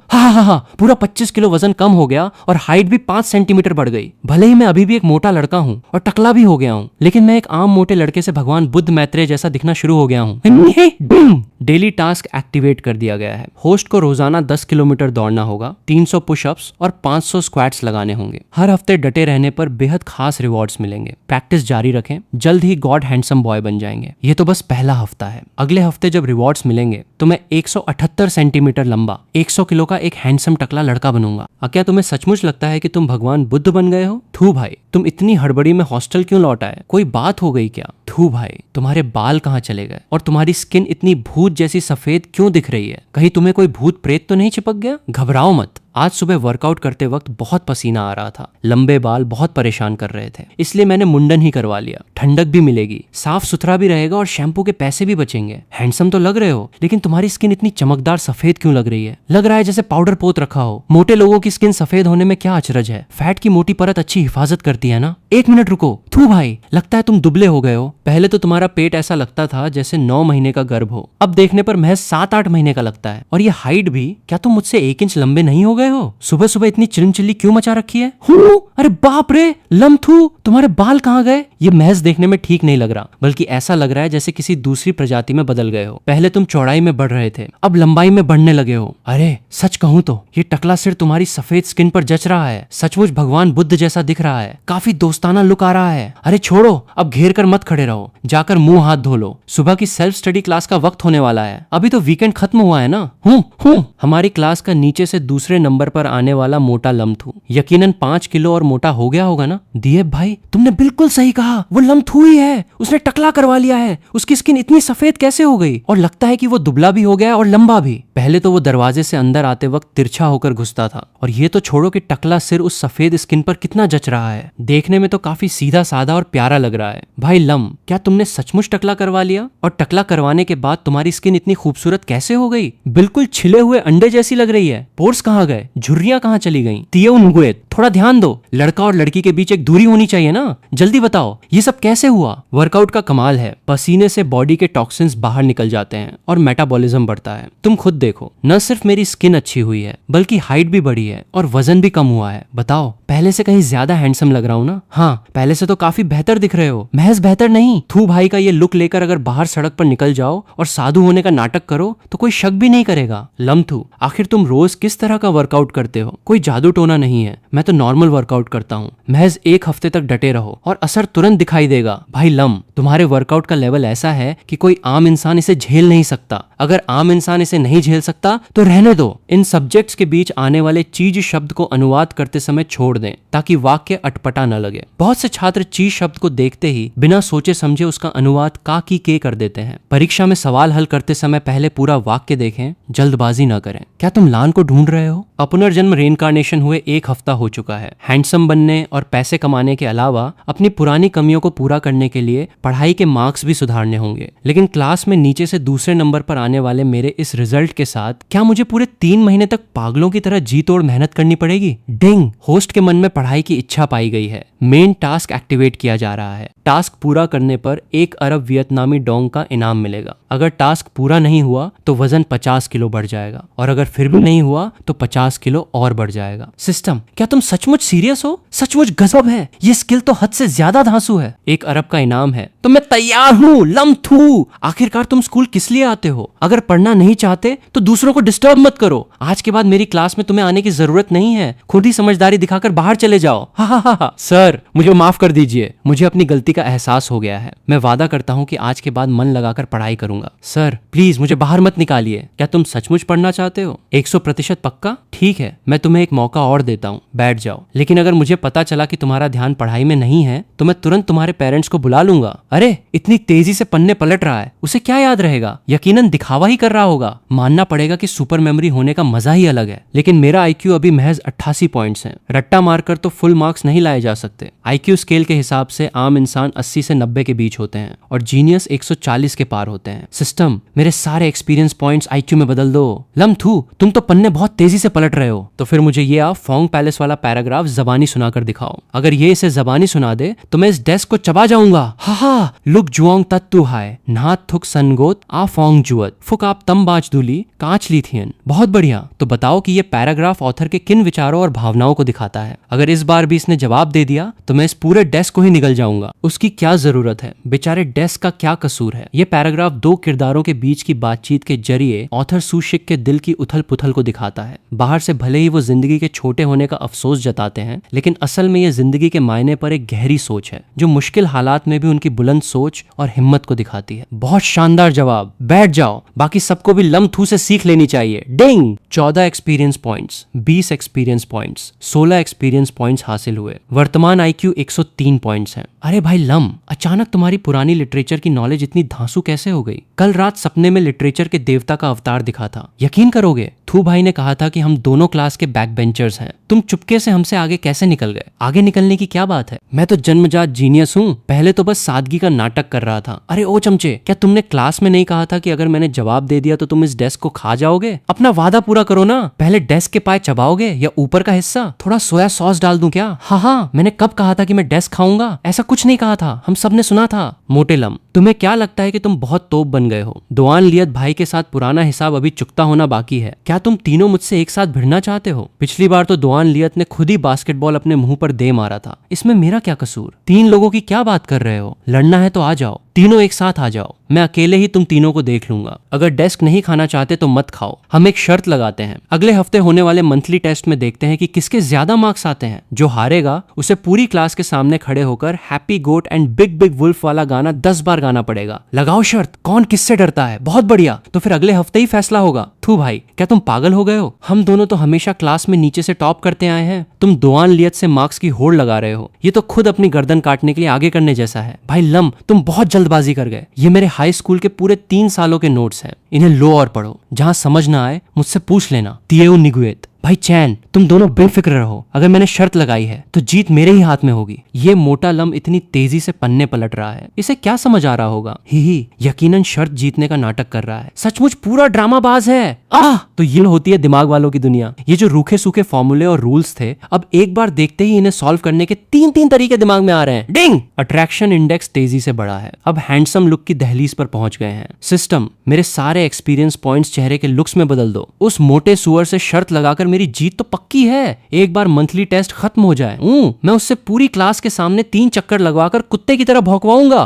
हा, पूरा 25 किलो वजन कम हो गया और हाइट भी 5 सेंटीमीटर बढ़ गई। भले ही मैं अभी भी एक मोटा लड़का हूँ और टकला भी हो गया हूँ, लेकिन मैं एक आम मोटे लड़के से भगवान बुद्ध मैत्रेय जैसा दिखना शुरू हो गया हूँ। डेली टास्क एक्टिवेट कर दिया गया है। होस्ट को रोजाना 10 किलोमीटर दौड़ना होगा, 300 पुशअप्स और 500 स्क्वाट्स लगाने होंगे। हर हफ्ते डटे रहने पर बेहद खास रिवॉर्ड्स मिलेंगे। प्रैक्टिस जारी रखें, जल्द ही गॉड हैंडसम बॉय बन जाएंगे। ये तो बस पहला हफ्ता है। अगले हफ्ते जब रिवॉर्ड्स मिलेंगे तो मैं 178 सेंटीमीटर लंबा, 100 किलो का एक हैंडसम टकला लड़का बनूंगा। क्या तुम्हें सचमुच लगता है कि तुम भगवान बुद्ध बन गए हो? थू भाई, तुम इतनी हड़बड़ी में हॉस्टल क्यों लौट आए? कोई बात हो गई क्या? थू भाई, तुम्हारे बाल कहाँ चले गए? और तुम्हारी स्किन इतनी भूत जैसी सफेद क्यों दिख रही है? कहीं तुम्हें कोई भूत प्रेत तो नहीं चिपक गया? घबराओ मत। आज सुबह वर्कआउट करते वक्त बहुत पसीना आ रहा था। लंबे बाल बहुत परेशान कर रहे थे, इसलिए मैंने मुंडन ही करवा लिया। ठंडक भी मिलेगी, साफ सुथरा भी रहेगा और शैम्पू के पैसे भी बचेंगे। हैंडसम तो लग रहे हो, लेकिन तुम्हारी स्किन इतनी चमकदार सफेद क्यों लग रही है? लग रहा है जैसे पाउडर पोत रखा हो। मोटे लोगों की स्किन सफेद होने में क्या अचरज है? फैट की मोटी परत अच्छी हिफाजत करती है ना। 1 मिनट रुको। थू भाई, लगता है तुम दुबले हो गए हो। पहले तो तुम्हारा पेट ऐसा लगता था जैसे 9 महीने का गर्भ हो, अब देखने पर महज 7-8 महीने का लगता है। और ये हाइट भी, क्या तुम मुझसे 1 इंच लंबे नहीं हो गए हो? सुबह सुबह इतनी चिलमचिल्ली क्यों मचा रखी है? अरे बाप रे, लम्थू, तुम्हारे बाल कहाँ गए? ये महज देखने में ठीक नहीं लग रहा, बल्कि ऐसा लग रहा है जैसे किसी दूसरी प्रजाति में बदल गए हो। पहले तुम चौड़ाई में बढ़ रहे थे, अब लंबाई में बढ़ने लगे हो। अरे सच कहूं तो ये टकला सिर तुम्हारी सफेद स्किन पर जच रहा है। सचमुच भगवान बुद्ध जैसा दिख रहा है। काफी दोस्ताना लुक आ रहा है। अरे छोड़ो, अब घेर कर मत खड़े रहो, जाकर मुंह हाथ धो लो। सुबह की सेल्फ स्टडी क्लास का वक्त होने वाला है। अभी तो वीकेंड खत्म हुआ है ना। हमारी क्लास का नीचे से दूसरे नंबर पर आने वाला मोटा लम्थू यकीनन 5 किलो और मोटा हो गया होगा ना। दिएब भाई, तुमने बिल्कुल सही कहा, वो लम्थू ही है। उसने टकला करवा लिया है। उसकी स्किन इतनी सफेद कैसे हो गई? और लगता है कि वो दुबला भी हो गया और लंबा भी। पहले तो वो दरवाजे से अंदर आते वक्त तिरछा होकर घुसता था, और ये तो छोड़ो कि टकला सिर उस सफेद स्किन पर कितना जच रहा है। देखने में तो काफी सीधा साधा और प्यारा लग रहा है। भाई लम, क्या तुमने सचमुच टकला करवा लिया? और टकला करवाने के बाद तुम्हारी स्किन इतनी खूबसूरत कैसे हो गई? बिल्कुल छिले हुए अंडे जैसी लग रही है। पोर्स कहाँ गए? झुर्रियां कहाँ चली गई? थोड़ा ध्यान दो, लड़का और लड़की के बीच एक दूरी होनी चाहिए ना। जल्दी बताओ, ये सब कैसे हुआ? वर्कआउट का कमाल है। पसीने से बॉडी के टॉक्सिन्स बाहर निकल जाते हैं और मेटाबॉलिज्म बढ़ता है। तुम खुद देखो, न सिर्फ मेरी स्किन अच्छी हुई है, बल्कि हाइट भी बढ़ी है और वजन भी कम हुआ है। बताओ, पहले से कहीं ज्यादा हैंडसम लग रहा हूँ ना? हाँ, पहले से तो काफी बेहतर दिख रहे हो। महज बेहतर नहीं, थू भाई का ये लुक लेकर अगर बाहर सड़क पर निकल जाओ और साधु होने का नाटक करो तो कोई शक भी नहीं करेगा। लम्थू, आखिर तुम रोज किस तरह का वर्कआउट करते हो? कोई जादू टोना नहीं है, मैं तो नॉर्मल वर्कआउट करता हूँ। महज 1 हफ्ते तक डटे रहो और असर तुरंत दिखाई देगा। भाई लम, तुम्हारे वर्कआउट का लेवल ऐसा है कि कोई आम इंसान इसे झेल नहीं सकता। अगर आम इंसान इसे नहीं झेल सकता तो रहने दो। इन सब्जेक्ट्स के बीच आने वाले चीज शब्द को अनुवाद करते समय छोड़ दें, ताकि वाक्य अटपटा न लगे। बहुत से छात्र चीज शब्द को देखते ही बिना सोचे समझे उसका अनुवाद का की के कर देते हैं। परीक्षा में सवाल हल करते समय पहले पूरा वाक्य देखें, जल्दबाजी न करें। क्या तुम लान को ढूंढ रहे हो? पुनर्जन्म रेनकार्नेशन हुए 1 हफ्ता हो चुका है। हैंडसम बनने और पैसे कमाने के अलावा अपनी पुरानी कमियों को पूरा करने के लिए पढ़ाई के मार्क्स भी सुधारने होंगे। लेकिन क्लास में नीचे से दूसरे नंबर पर आने वाले मेरे इस रिजल्ट के साथ क्या मुझे पूरे 3 महीने तक पागलों की तरह जी तोड़ मेहनत करनी पड़ेगी? डिंग! होस्ट के मन में पढ़ाई की इच्छा पाई गई है। मेन टास्क एक्टिवेट किया जा रहा है। टास्क पूरा करने पर 1 अरब वियतनामी डोंग का इनाम मिलेगा। अगर टास्क पूरा नहीं हुआ तो वजन 50 किलो बढ़ जाएगा, और अगर फिर भी नहीं हुआ तो 50 किलो और बढ़ जाएगा। सिस्टम, क्या तुम सचमुच सीरियस हो? सचमुच गजब है, ये स्किल तो हद से ज्यादा धांसू है। 1 अरब का इनाम है तो मैं तैयार हूँ। लम्थू, आखिरकार तुम स्कूल किस लिए आते हो? अगर पढ़ना नहीं चाहते तो दूसरों को डिस्टर्ब मत करो। आज के बाद मेरी क्लास में तुम्हें आने की जरूरत नहीं है। खुद ही समझदारी दिखाकर बाहर चले जाओ। हा हा हा हा। सर, मुझे माफ कर दीजिए, मुझे अपनी गलती का एहसास हो गया है। मैं वादा करता हूँ कि आज के बाद मन लगाकर पढ़ाई करूंगा। सर प्लीज मुझे बाहर मत निकालिए। क्या तुम सचमुच पढ़ना चाहते हो? 100% पक्का? ठीक है, मैं तुम्हें एक मौका और देता हूँ, बैठ जाओ। लेकिन अगर मुझे पता चला कि तुम्हारा ध्यान पढ़ाई में नहीं है तो मैं तुरंत तुम्हारे पेरेंट्स को बुला लूंगा। अरे, इतनी तेजी से पन्ने पलट रहा है, उसे क्या याद रहेगा? यकीनन दिखावा ही कर रहा होगा। मानना पड़ेगा कि सुपर मेमोरी होने का मजा ही अलग है, लेकिन मेरा IQ अभी महज 88 पॉइंट्स है। रट्टा मारकर तो फुल मार्क्स नहीं लाए जा सकते। IQ स्केल के हिसाब से आम इंसान 80 से 90 के बीच होते हैं और जीनियस 140 के पार होते हैं। सिस्टम, मेरे सारे एक्सपीरियंस पॉइंट्स IQ में बदल दो। लम्थू, तुम तो पन्ने बहुत तेजी से पलट रहे हो। तो फिर मुझे ये आप फोंग पैलेस वाला पैराग्राफ जबानी सुनाकर दिखाओ। अगर ये इसे जबानी सुना दे तो मैं इस डेस्क को चबा जाऊंगा। हा हा, लुक जुआंग तत्तु हाय नाथ थुक सनगोत आ फोंग जुअत फुक आप तम बाज दूली कांच लीथियन। बहुत बढ़िया। तो बताओ कि ये पैराग्राफ ऑथर के किन विचारों और भावनाओं को दिखाता है। अगर इस बार भी इसने जवाब दे दिया तो मैं इस पूरे डेस्क को ही निगल जाऊंगा। उसकी क्या जरूरत है? बेचारे डेस्क का क्या कसूर है? ये पैराग्राफ 2 किरदारों के बीच की बातचीत के जरिए ऑथर सुशिक के दिल की उथल पुथल को दिखाता है। बाहर से भले ही वो जिंदगी के छोटे होने का अफसोस जताते हैं, लेकिन असल में ये जिंदगी के मायने पर एक गहरी सोच है जो मुश्किल हालात में भी उनकी बुलंद सोच और हिम्मत को दिखाती है। बहुत शानदार जवाब, बैठ जाओ। बाकी सबको भी लम्थू से सीख लेनी चाहिए। डिंग। 14 experience points, 20 experience points, 16 experience points हासिल हुए। वर्तमान IQ 103 पॉइंट्स है। अरे भाई लम, अचानक तुम्हारी पुरानी लिटरेचर की नॉलेज इतनी धांसू कैसे हो गई? कल रात सपने में लिटरेचर के देवता का अवतार दिखा था। यकीन करोगे, थू भाई ने कहा था कि हम दोनों क्लास के बैक बेंचर्स हैं। तुम चुपके से हमसे आगे कैसे निकल गए? आगे निकलने की क्या बात है? मैं तो जन्मजात जीनियस हूँ। पहले तो बस सादगी का नाटक कर रहा था। अरे ओ चमचे, क्या तुमने क्लास में नहीं कहा था कि अगर मैंने जवाब दे दिया तो तुम इस डेस्क को खा जाओगे? अपना वादा पूरा करो ना। पहले डेस्क के पाए चबाओगे या ऊपर का हिस्सा? थोड़ा सोया सॉस डाल दूं क्या? हाँ, मैंने कब कहा था कि मैं डेस्क खाऊंगा? ऐसा कुछ नहीं कहा था, हम सब ने सुना था। मोटे लम, तुम्हें क्या लगता है कि तुम बहुत तोप बन गए हो? दोआन लियत भाई के साथ पुराना हिसाब अभी चुकता होना बाकी है। क्या तुम तीनों मुझसे एक साथ भिड़ना चाहते हो? पिछली बार तो दोआन लियत ने खुद ही बास्केटबॉल अपने मुंह पर दे मारा था। इसमें मेरा क्या कसूर? 3 लोगों की क्या बात कर रहे हो? लड़ना है तो आ जाओ, तीनों एक साथ आ जाओ। मैं अकेले ही तुम तीनों को देख लूंगा। अगर डेस्क नहीं खाना चाहते तो मत खाओ। हम एक शर्त लगाते हैं, अगले हफ्ते होने वाले मंथली टेस्ट में देखते हैं कि किसके ज्यादा मार्क्स आते हैं। जो हारेगा उसे पूरी क्लास के सामने खड़े होकर happy goat and big big wolf वाला गाना 10 बार गाना पड़ेगा। लगाओ शर्त, कौन किससे डरता है? बहुत बढ़िया, तो फिर अगले हफ्ते ही फैसला होगा। थू भाई, क्या तुम पागल हो गए हो? हम दोनों तो हमेशा क्लास में नीचे से टॉप करते आए हैं। तुम दोआन लियत से मार्क्स की होड़ लगा रहे हो। ये तो खुद अपनी गर्दन काटने के लिए आगे करने जैसा है। भाई लम, तुम बहुत जल्दबाजी कर गए। ये मेरे हाई स्कूल के पूरे 3 सालों के नोट्स हैं। इन्हें लो और पढ़ो। जहां समझ ना आए मुझसे पूछ लेना। तिएउ निगुएत। भाई चैन, तुम दोनों बेफिक्र रहो। अगर मैंने शर्त लगाई है तो जीत मेरे ही हाथ में होगी। ये मोटा लम इतनी तेजी से पन्ने पलट रहा है, इसे क्या समझ आ रहा होगा? ही यकीनन शर्त जीतने का नाटक कर रहा है। सचमुच पूरा ड्रामाबाज है। तो ये होती है दिमाग वालों की दुनिया। ये जो रूखे सूखे फॉर्मूले और रूल्स थे, अब एक बार देखते ही इन्हें सॉल्व करने के 3 तरीके दिमाग में आ रहे हैं। डिंग। अट्रैक्शन इंडेक्स तेजी से बढ़ा है। अब हैंडसम लुक की दहलीज पर पहुंच गए हैं। सिस्टम, मेरे सारे एक्सपीरियंस पॉइंट्स चेहरे के लुक्स में बदल दो। उस मोटे सुअर से शर्त लगाकर मेरी जीत तो पक्की है। एक बार मंथली टेस्ट खत्म हो जाए, मैं उससे पूरी क्लास के सामने 3 चक्कर लगवाकर कुत्ते की तरह भौंकवाऊंगा।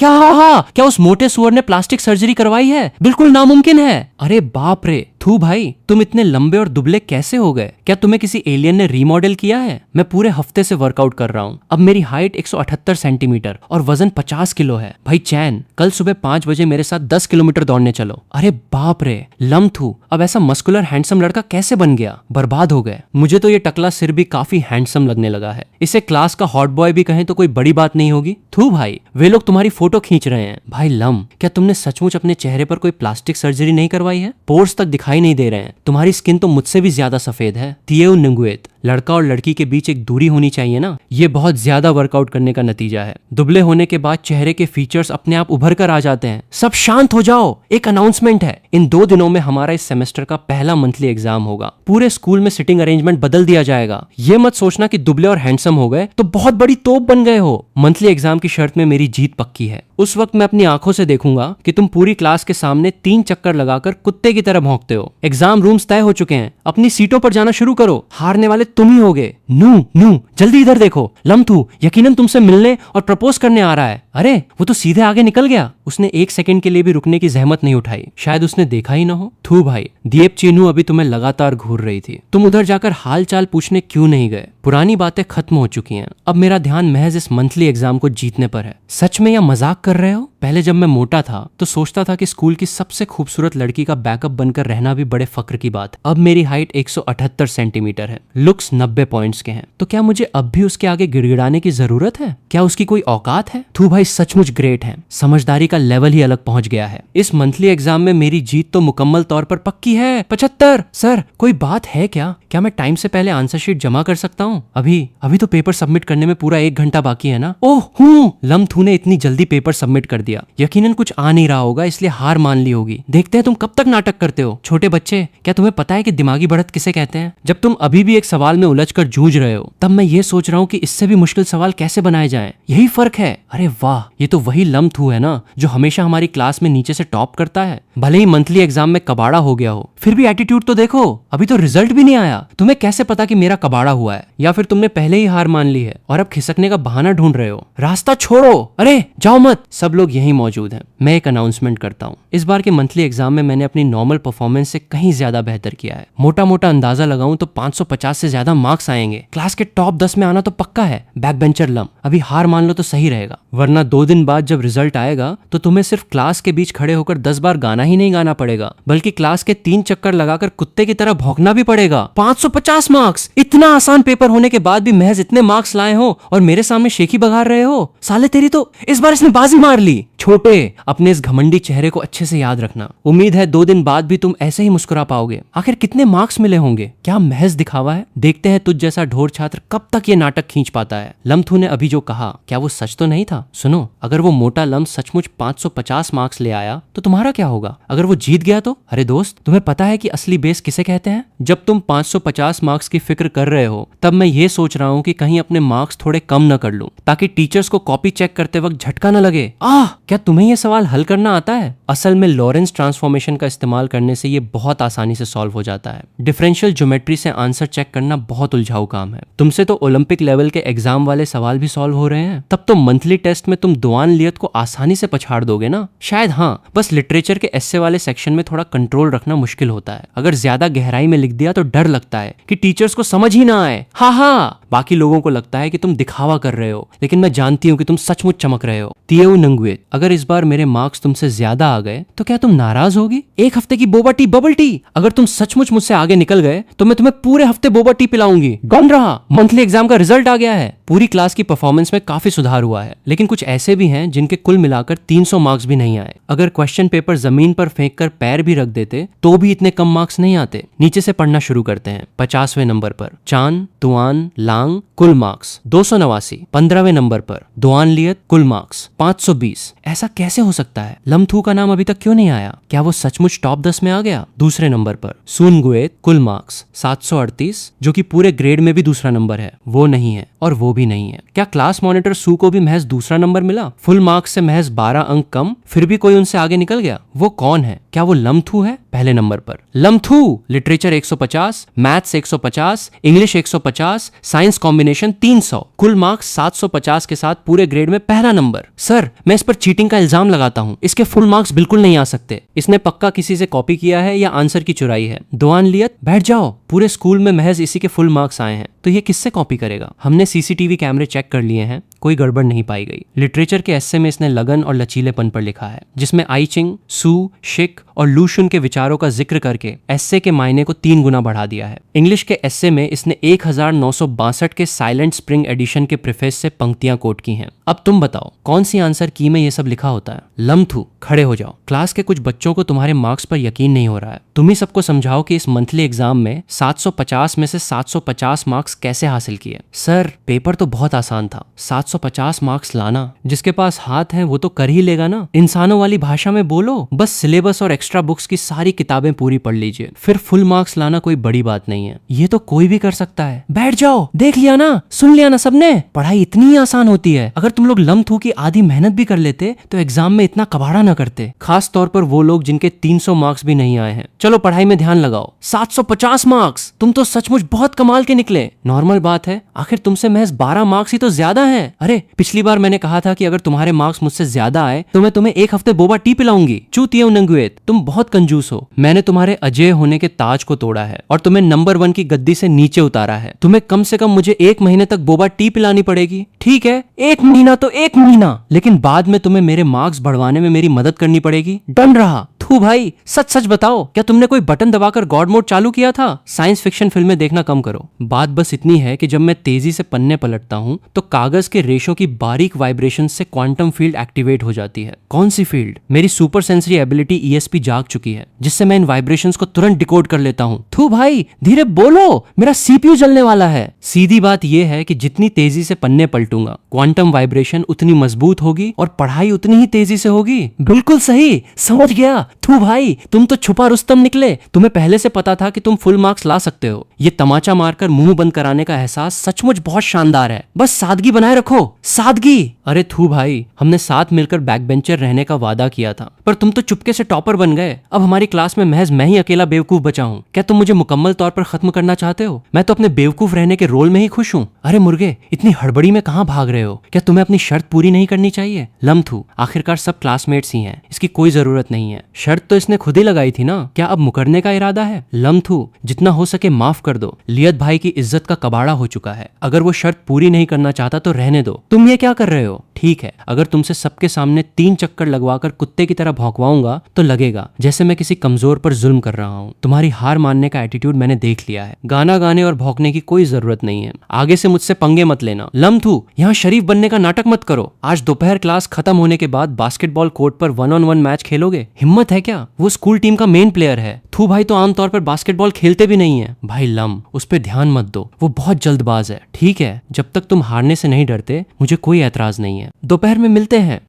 क्या उस मोटे सुअर ने प्लास्टिक सर्जरी करवाई है? बिल्कुल नामुमकिन है। अरे बाप रे, थू भाई, तुम इतने लंबे और दुबले कैसे हो गए? क्या तुम्हें किसी एलियन ने रीमॉडल किया है? मैं पूरे हफ्ते से वर्कआउट कर रहा हूँ। अब मेरी हाइट 178 सेंटीमीटर और वजन 50 किलो है। भाई चैन, कल सुबह 5 बजे मेरे साथ 10 किलोमीटर दौड़ने चलो। अरे बाप रे, लम थू, अब ऐसा मस्कुलर हैंडसम लड़का कैसे बन गया? बर्बाद हो गए। मुझे तो ये टकला सिर भी काफी हैंडसम लगने लगा है। इसे क्लास का हॉट बॉय भी कहें तो कोई बड़ी बात नहीं होगी। थू भाई, वे लोग तुम्हारी फोटो खींच रहे हैं। भाई लम, क्या तुमने सचमुच अपने चेहरे पर कोई प्लास्टिक सर्जरी नहीं करवाई है? पोर्स तक दिखाई नहीं दे रहे हैं। तुम्हारी स्किन तो मुझसे भी ज्यादा सफेद है। तिएउ निंगुएत। लड़का और लड़की के बीच एक दूरी होनी चाहिए ना, ये बहुत ज्यादा वर्कआउट करने का नतीजा है। दुबले होने के बाद चेहरे के फीचर्स अपने आप उभर कर आ जाते हैं। सब शांत हो जाओ, एक अनाउंसमेंट है। इन 2 दिनों में हमारा इस सेमेस्टर का पहला मंथली एग्जाम होगा। पूरे स्कूल में सिटिंग अरेंजमेंट बदल दिया जाएगा। ये मत सोचना कि दुबले और हैंडसम हो गए तो बहुत बड़ी तोप बन गए हो। मंथली एग्जाम की शर्त में मेरी जीत पक्की है। उस वक्त मैं अपनी आंखों से देखूंगा कि तुम पूरी क्लास के सामने 3 चक्कर लगाकर कुत्ते की तरह भौंकते हो। एग्जाम रूम्स तय हो चुके हैं, अपनी सीटों पर जाना शुरू करो। हारने वाले तुम ही होगे। नू नू जल्दी इधर देखो, लम्थू यकीनन तुमसे मिलने और प्रपोज करने आ रहा है। अरे वो तो सीधे आगे निकल गया। उसने 1 सेकंड के लिए भी रुकने की जहमत नहीं उठाई। शायद उसने देखा ही ना हो। थू भाई, दीप चीनू अभी तुम्हें लगातार घूर रही थी। तुम उधर जाकर हाल चाल पूछने क्यों नहीं गए? पुरानी बातें खत्म हो चुकी हैं। अब मेरा ध्यान महज इस मंथली एग्जाम को जीतने पर है। सच में या मजाक कर रहे हो? पहले जब मैं मोटा था तो सोचता था कि स्कूल की सबसे खूबसूरत लड़की का बैकअप बनकर रहना भी बड़े फक्र की बात है। अब मेरी हाइट 178 सेंटीमीटर है, लुक्स 90 पॉइंट्स के हैं। तो क्या मुझे अब भी उसके आगे गिड़गिड़ाने की जरूरत है? क्या उसकी कोई औकात है? तू भाई सचमुच ग्रेट है। समझदारी का लेवल ही अलग पहुंच गया है। इस मंथली एग्जाम में मेरी जीत तो मुकम्मल तौर पर पक्की है। 75। सर कोई बात है क्या? क्या मैं टाइम से पहले आंसर शीट जमा कर सकता हूँ? अभी तो पेपर सबमिट करने में पूरा 1 घंटा बाकी है ना। ओह लम्थू ने इतनी जल्दी पेपर सबमिट कर दिया। यकीनन कुछ आ नहीं रहा होगा इसलिए हार मान ली होगी। देखते हैं तुम कब तक नाटक करते हो। छोटे बच्चे, क्या तुम्हें पता है कि दिमागी बढ़त किसे कहते हैं? जब तुम अभी भी एक सवाल में उलझकर जूझ रहे हो तब मैं ये सोच रहा हूँ कि इससे भी मुश्किल सवाल कैसे बनाए जाएं। यही फर्क है। अरे वाह, ये तो वही लम्थू है ना जो हमेशा हमारी क्लास में नीचे से टॉप करता है। भले ही मंथली एग्जाम में कबाड़ा हो गया हो, फिर भी एटीट्यूड तो देखो। अभी तो रिजल्ट भी नहीं आया। तुम्हें कैसे पता कि मेरा कबाड़ा हुआ है? या फिर तुमने पहले ही हार मान ली है और अब खिसकने का बहाना ढूंढ रहे हो? रास्ता छोड़ो। अरे जाओ मत। सब लोग यहीं मौजूद हैं। मैं एक अनाउंसमेंट करता हूँ। इस बार के मंथली एग्जाम में मैंने अपनी नॉर्मल परफॉर्मेंस से कहीं ज्यादा बेहतर किया है। मोटा मोटा अंदाजा लगाऊं तो 550 से ज्यादा मार्क्स आएंगे। क्लास के टॉप 10 में आना तो पक्का है। बैक बेंचर लम, अभी हार मान लो तो सही रहेगा, वरना 2 दिन बाद जब रिजल्ट आएगा तो तुम्हें सिर्फ क्लास के बीच खड़े होकर 10 बार गाना ही नहीं गाना पड़ेगा, बल्कि क्लास के 3 चक्कर लगाकर कुत्ते की तरह भौंकना भी पड़ेगा। 550 मार्क्स! इतना आसान पेपर होने के बाद भी महज इतने मार्क्स लाए हो और मेरे सामने शेखी बघार रहे हो। साले तेरी तो इस बार इसने बाजी मार ली। छोटे, अपने इस घमंडी चेहरे को अच्छे से याद रखना। उम्मीद है 2 दिन बाद भी तुम ऐसे ही मुस्कुरा पाओगे। आखिर कितने मार्क्स मिले होंगे? क्या महज दिखावा है? देखते हैं तुझ जैसा ढोर छात्र कब तक ये नाटक खींच पाता है। लम्थू ने अभी जो कहा, क्या वो सच तो नहीं था? सुनो, अगर वो मोटा लम्ब सचमुच 550 मार्क्स ले आया तो तुम्हारा क्या होगा? अगर वो जीत गया तो? अरे दोस्त, तुम्हें पता है कि असली बेस किसे कहते हैं? जब तुम 550 मार्क्स की फिक्र कर रहे हो तब मैं ये सोच रहा हूँ कि कहीं अपने मार्क्स थोड़े कम न कर लूं, ताकि टीचर्स को कॉपी चेक करते वक्त झटका न लगे। क्या तुम्हें ये सवाल हल करना आता है? असल में लॉरेंस ट्रांसफॉर्मेशन का इस्तेमाल करने से ये बहुत आसानी से सॉल्व हो जाता है। डिफरेंशियल ज्योमेट्री से आंसर चेक करना बहुत उलझाऊ काम है। तुमसे तो ओलंपिक लेवल के एग्जाम वाले सवाल भी सॉल्व हो रहे हैं, तब तो मंथली टेस्ट में तुम दुआन लियत को आसानी से पछाड़ दोगे ना? शायद हाँ, बस लिटरेचर के एस्से वाले सेक्शन में थोड़ा कंट्रोल रखना मुश्किल होता है। अगर ज्यादा गहराई में लिख दिया तो डर लगता है कि टीचर्स को समझ ही ना आए। हाँ, बाकी लोगों को लगता है कि तुम दिखावा कर रहे हो, लेकिन मैं जानती हूँ कि तुम सचमुच चमक रहे हो। तिएउ नंगुएट, अगर इस बार मेरे मार्क्स तुमसे ज्यादा आ गए तो क्या तुम नाराज होगी? 1 हफ्ते की बोबा टी, बबल टी। अगर तुम सचमुच मुझसे आगे निकल गए तो मैं तुम्हें पूरे हफ्ते बोबा टी पिलाऊंगी। डन रहा, मंथली एग्जाम का रिजल्ट आ गया है। पूरी क्लास की परफॉर्मेंस में काफी सुधार हुआ है, लेकिन कुछ ऐसे भी हैं जिनके कुल मिलाकर 300 मार्क्स भी नहीं आए। अगर क्वेश्चन पेपर जमीन पर फेंक कर पैर भी रख देते तो भी इतने कम मार्क्स नहीं आते। नीचे से पढ़ना शुरू करते हैं। 50वें नंबर पर चांद, तुआन, लांग, कुल मार्क्स 289। 15वें नंबर पर दुआन लियत, कुल मार्क्स 520। ऐसा कैसे हो सकता है? लम्थू का नाम अभी तक क्यों नहीं आया? क्या वो सचमुच टॉप 10 में आ गया? दूसरे नंबर पर सून गुएत, कुल मार्क्स 738, जो कि पूरे ग्रेड में भी दूसरा नंबर है। वो नहीं है और वो भी नहीं है। क्या क्लास मॉनिटर सू को भी महज दूसरा नंबर मिला? फुल मार्क्स से महज 12 अंक कम, फिर भी कोई उनसे आगे निकल गया। वो कौन है? क्या वो लम्थू है? पहले नंबर पर लम्थू। Literature 150, maths 150, English 150, science combination 300, कुल मार्क्स 750 के साथ पूरे ग्रेड में पहला नंबर। सर, मैं इस पर चीटिंग का इल्जाम लगाता हूँ। इसके फुल मार्क्स बिल्कुल नहीं आ सकते। इसने पक्का किसी से कॉपी किया है या आंसर की चुराई है। दुआन लियत, बैठ जाओ। पूरे स्कूल में महज इसी के फुल मार्क्स आए हैं, तो ये किससे कॉपी करेगा? हमने सीसीटीवी कैमरे चेक कर लिए हैं, कोई गड़बड़ नहीं पाई गई। लिटरेचर के एस्से में इसने लगन और लचीलेपन पर लिखा है, जिसमें आई चिंग, सू, शिक और लूशुन के विचारों का जिक्र करके एस्से के मायने को 3 गुना बढ़ा दिया है। इंग्लिश के एस्से में इसने 1962 के साइलेंट स्प्रिंग एडिशन के प्रीफेस से पंक्तियां कोट की हैं। अब तुम बताओ, कौन सी आंसर की में ये सब लिखा होता है? लम्थू, खड़े हो जाओ। क्लास के कुछ बच्चों को तुम्हारे मार्क्स पर यकीन नहीं हो रहा है। तुम ही सबको समझाओ कि इस मंथली एग्जाम में 750 में से 750 मार्क्स मार्क्स कैसे हासिल किए? सर पेपर तो बहुत आसान था, 750 मार्क्स लाना, जिसके पास हाथ है वो तो कर ही लेगा ना। इंसानों वाली भाषा में बोलो, बस सिलेबस और एक्स्ट्रा बुक्स की सारी किताबें पूरी पढ़ लीजिए, फिर फुल मार्क्स लाना कोई बड़ी बात नहीं है। ये तो कोई भी कर सकता है। बैठ जाओ, देख लिया ना, सुन लिया ना सबने, पढ़ाई इतनी ही आसान होती है। अगर तुम लोग लम्थू की आधी मेहनत भी कर लेते तो एग्जाम में इतना कबाड़ा ना करते, खास तौर पर वो लोग जिनके 300 मार्क्स भी नहीं आए हैं। चलो पढ़ाई में ध्यान लगाओ। 750 मार्क्स, तुम तो सचमुच बहुत कमाल के निकले। नॉर्मल बात है, आखिर तुमसे महज 12 मार्क्स ही तो ज्यादा है। अरे पिछली बार मैंने कहा था कि अगर तुम्हारे मार्क्स मुझसे ज्यादा आए तो मैं तुम्हें एक हफ्ते बोबा टी पिलाऊंगी। चूतिया नंगुएत, तुम बहुत कंजूस हो। मैंने तुम्हारे अजय होने के ताज को तोड़ा है और तुम्हें नंबर 1 की गद्दी से नीचे उतारा है। तुम्हें कम से कम मुझे 1 महीने तक बोबा टी पिलानी पड़ेगी। ठीक है, 1 महीना तो 1 महीना, लेकिन बाद में तुम्हें मेरे मार्क्स बढ़वाने में मेरी मदद करनी पड़ेगी। डन रहा? थू भाई, सच सच बताओ, क्या तुमने कोई बटन दबाकर गॉड मोड चालू किया था? साइंस फिक्शन फिल्में देखना कम करो। बात बस इतनी है कि जब मैं तेजी से पन्ने पलटता हूँ तो कागज के रेशों की बारीक वाइब्रेशन से क्वांटम फील्ड एक्टिवेट हो जाती है। कौन सी फील्ड? मेरी सुपर सेंसरी एबिलिटी ESP जाग चुकी है, जिससे मैं इन वाइब्रेशंस को तुरंत डिकोड कर लेता हूँ। थू भाई, धीरे बोलो, मेरा CPU जलने वाला है। सीधी बात यह है कि जितनी तेजी से पन्ने पलटूंगा, क्वांटम वाइब्रेशन उतनी मजबूत होगी और पढ़ाई उतनी ही तेजी से होगी। बिल्कुल सही, समझ गया। थू भाई, तुम तो छुपा रुस्तम निकले। तुम्हें पहले से पता था कि तुम फुल मार्क्स ला सकते हो। ये तमाचा मारकर मुंह बंद कराने का एहसास सचमुच बहुत शानदार है। बस सादगी बनाए रखो, सादगी। अरे थू भाई, हमने साथ मिलकर बैक बेंचर रहने का वादा किया था, पर तुम तो चुपके से टॉपर बन गए। अब हमारी क्लास में महज मैं ही अकेला बेवकूफ बचा हूँ। क्या तुम मुझे मुकम्मल तौर पर खत्म करना चाहते हो? मैं तो अपने बेवकूफ रहने के रोल में ही खुश हूँ। अरे मुर्गे, इतनी हड़बड़ी में कहाँ भाग रहे हो? क्या तुम्हें अपनी शर्त पूरी नहीं करनी चाहिए? लम्थू, आखिरकार सब क्लासमेट्स ही हैं, इसकी कोई जरूरत नहीं है। शर्त तो इसने खुद ही लगाई थी ना, क्या अब मुकरने का इरादा है? लम्थू, जितना हो सके माफ कर दो। लियत भाई की इज्जत का कबाड़ा हो चुका है। अगर वो शर्त पूरी नहीं करना चाहता तो रहने दो। तुम ये क्या कर रहे हो? ठीक है, अगर तुमसे सबके सामने 3 चक्कर लगवाकर कुत्ते की तरह भौंकवाऊंगा तो लगेगा जैसे मैं किसी कमजोर पर जुल्म कर रहा हूँ। तुम्हारी हार मानने का एटीट्यूड मैंने देख लिया है। गाना गाने और भौंकने की कोई जरूरत नहीं है। आगे से मुझसे पंगे मत लेना। लम्थू, यहाँ शरीफ बनने का नाटक मत करो। आज दोपहर क्लास खत्म होने के बाद बास्केटबॉल कोर्ट पर 1-on-1 मैच खेलोगे? हिम्मत है क्या? वो स्कूल टीम का मेन प्लेयर है। थू भाई तो आमतौर पर बास्केटबॉल खेलते भी नहीं है। भाई लम, उस पर ध्यान मत दो, वो बहुत जल्दबाज है। ठीक है, जब तक तुम हारने से नहीं डरते मुझे कोई ऐतराज नहीं है। दोपहर में मिलते हैं।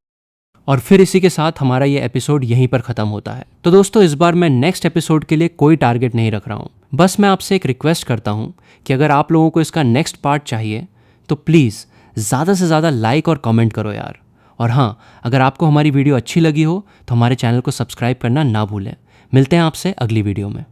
और फिर इसी के साथ हमारा ये एपिसोड यहीं पर खत्म होता है। तो दोस्तों, इस बार मैं नेक्स्ट एपिसोड के लिए कोई टारगेट नहीं रख रहा हूँ। बस मैं आपसे एक रिक्वेस्ट करता हूँ कि अगर आप लोगों को इसका नेक्स्ट पार्ट चाहिए तो प्लीज़ ज़्यादा से ज़्यादा लाइक और कमेंट करो यार। और हाँ, अगर आपको हमारी वीडियो अच्छी लगी हो तो हमारे चैनल को सब्सक्राइब करना ना भूलें। मिलते हैं आपसे अगली वीडियो में।